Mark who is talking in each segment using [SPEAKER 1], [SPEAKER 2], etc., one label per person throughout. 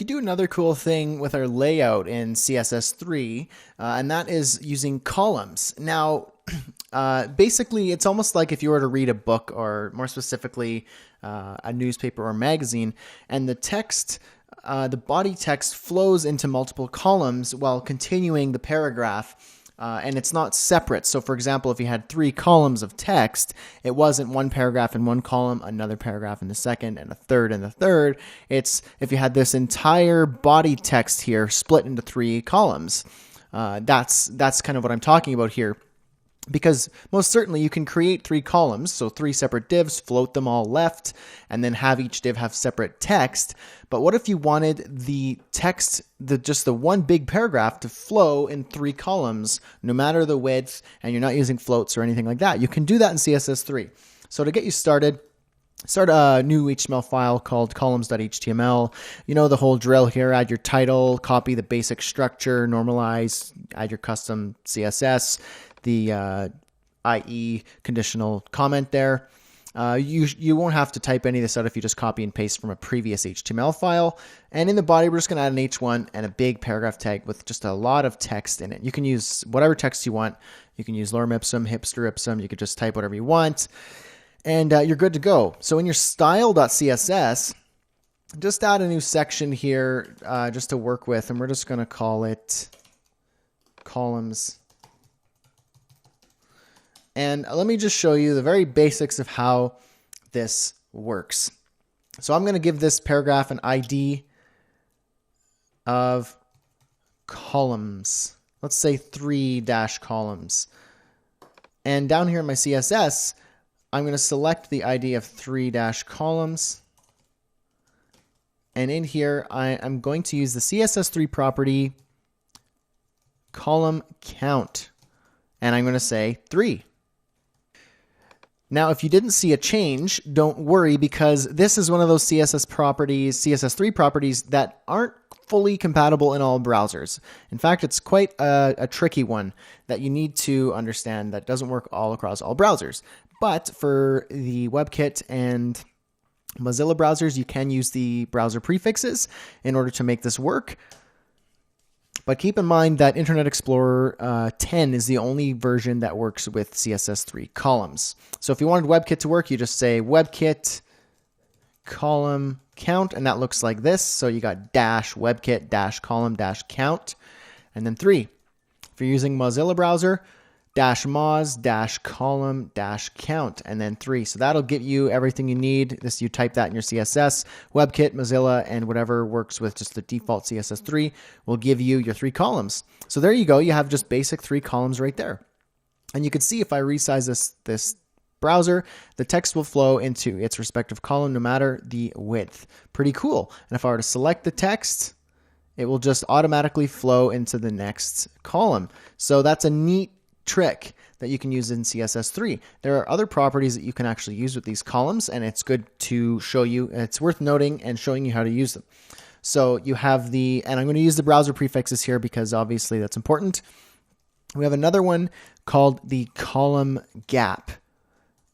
[SPEAKER 1] could do another cool thing with our layout in CSS3, and that is using columns. Now, basically, it's almost like if you were to read a book, or more specifically, a newspaper or magazine, and the text, the body text flows into multiple columns while continuing the paragraph. And it's not separate. So for example, if you had 3 columns of text, it wasn't one paragraph in one column, another paragraph in the second, and a third in the third. It's if you had this entire body text here split into 3 columns. That's kind of what I'm talking about here. Because most certainly you can create 3 columns, so 3 separate divs, float them all left, and then have each div have separate text. But what if you wanted the text, just the one big paragraph, to flow in 3 columns, no matter the width, and you're not using floats or anything like that? You can do that in CSS3. So to get you started, start a new HTML file called columns.html. You know the whole drill here. Add your title, copy the basic structure, normalize, add your custom CSS, the IE conditional comment there. You won't have to type any of this out if you just copy and paste from a previous HTML file. And in the body, we're just going to add an H1 and a big paragraph tag with just a lot of text in it. You can use whatever text you want. You can use lorem ipsum, hipster ipsum. You could just type whatever you want. And you're good to go. So in your style.css, just add a new section here just to work with. And we're just going to call it columns. And let me just show you the very basics of how this works. So I'm going to give this paragraph an ID of columns. Let's say 3-columns. And down here in my CSS, I'm going to select the ID of 3-columns. And in here, I'm going to use the CSS3 property column count. And I'm going to say 3. Now, if you didn't see a change, don't worry, because this is one of those CSS3 properties that aren't fully compatible in all browsers. In fact, it's quite a tricky one that you need to understand that doesn't work all across all browsers. But for the WebKit and Mozilla browsers, you can use the browser prefixes in order to make this work. But keep in mind that Internet Explorer 10 is the only version that works with CSS3 columns. So if you wanted WebKit to work, you just say WebKit column count, and that looks like this. So you got -WebKit -column -count, and then 3. If you're using Mozilla browser, -moz -column -count, and then 3. So that'll give you everything you need. This, you type that in your CSS. WebKit, Mozilla, and whatever works with just the default CSS3 will give you your 3 columns. So there you go. You have just basic 3 columns right there. And you can see if I resize this browser, the text will flow into its respective column no matter the width. Pretty cool. And if I were to select the text, it will just automatically flow into the next column. So that's a neat trick that you can use in CSS3. There are other properties that you can actually use with these columns, and it's good to show you. It's worth noting and showing you how to use them. So you have and I'm going to use the browser prefixes here because obviously that's important. We have another one called the column gap.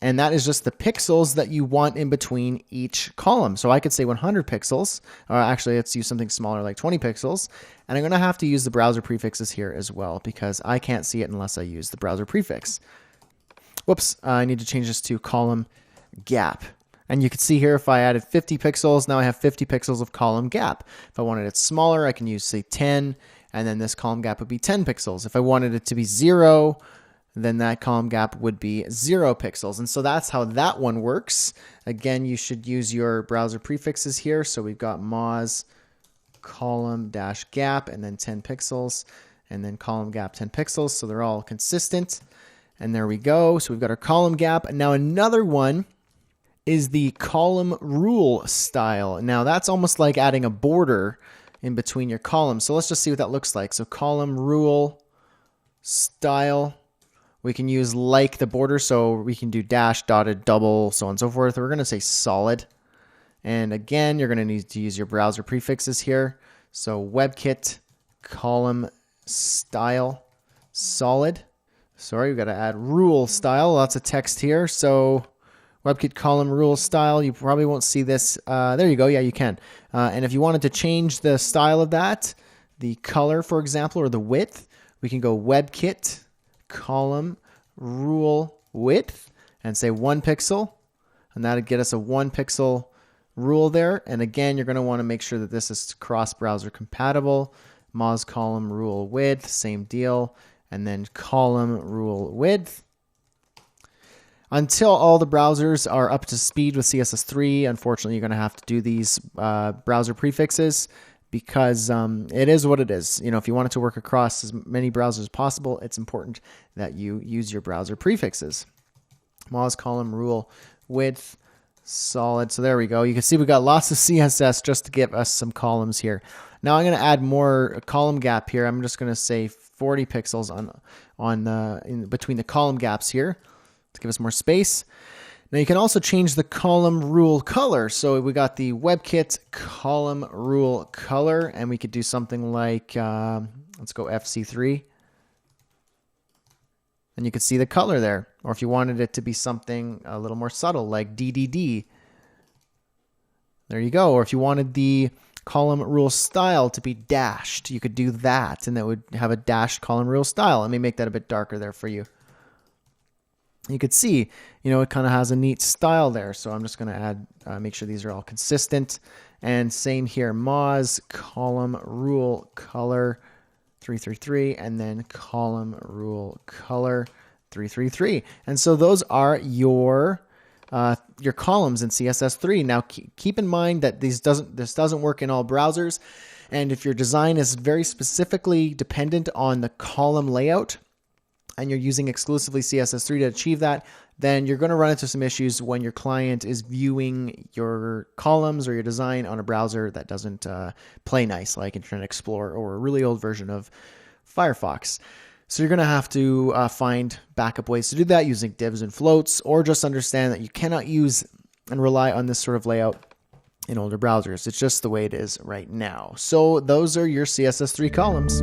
[SPEAKER 1] And that is just the pixels that you want in between each column. So I could say 100 pixels, or actually let's use something smaller like 20 pixels. And I'm going to have to use the browser prefixes here as well because I can't see it unless I use the browser prefix. Whoops, I need to change this to column gap. And you can see here if I added 50 pixels, now I have 50 pixels of column gap. If I wanted it smaller, I can use say 10, and then this column gap would be 10 pixels. If I wanted it to be 0, then that column gap would be 0 pixels. And so that's how that one works. Again, you should use your browser prefixes here. So we've got moz column -gap and then 10 pixels and then column gap 10 pixels. So they're all consistent. And there we go. So we've got our column gap. And now another one is the column rule style. Now that's almost like adding a border in between your columns. So let's just see what that looks like. So column rule style. We can use like the border, so we can do dash, dotted, double, so on and so forth. We're going to say solid. And again, you're going to need to use your browser prefixes here. So WebKit column style solid. Sorry, we've got to add rule style. Lots of text here. So WebKit column rule style. You probably won't see this. There you go. Yeah, you can. And if you wanted to change the style of that, the color, for example, or the width, we can go WebKit column rule width and say 1 pixel. And that'll get us a 1 pixel rule there. And again, you're going to want to make sure that this is cross-browser compatible. Moz column rule width, same deal. And then column rule width. Until all the browsers are up to speed with CSS3, unfortunately, you're going to have to do these browser prefixes because it is what it is. You know, if you want it to work across as many browsers as possible, it's important that you use your browser prefixes. Moz column rule width solid. So there we go. You can see we got lots of CSS just to give us some columns here. Now I'm going to add more column gap here. I'm just going to say 40 pixels in between the column gaps here to give us more space. Now you can also change the column rule color. So we got the WebKit column rule color, and we could do something like, let's go FC3. And you could see the color there. Or if you wanted it to be something a little more subtle, like DDD. There you go. Or if you wanted the column rule style to be dashed, you could do that, and that would have a dashed column rule style. Let me make that a bit darker there for you. You could see, you know, it kind of has a neat style there. So I'm just going to add, make sure these are all consistent. And same here, Moz column rule color 333, and then column rule color 333. And so those are your columns in CSS3. Now keep in mind that this doesn't work in all browsers, and if your design is very specifically dependent on the column layout, and you're using exclusively CSS3 to achieve that, then you're going to run into some issues when your client is viewing your columns or your design on a browser that doesn't play nice, like Internet Explorer or a really old version of Firefox. So you're going to have to find backup ways to do that using divs and floats, or just understand that you cannot use and rely on this sort of layout in older browsers. It's just the way it is right now. So those are your CSS3 columns.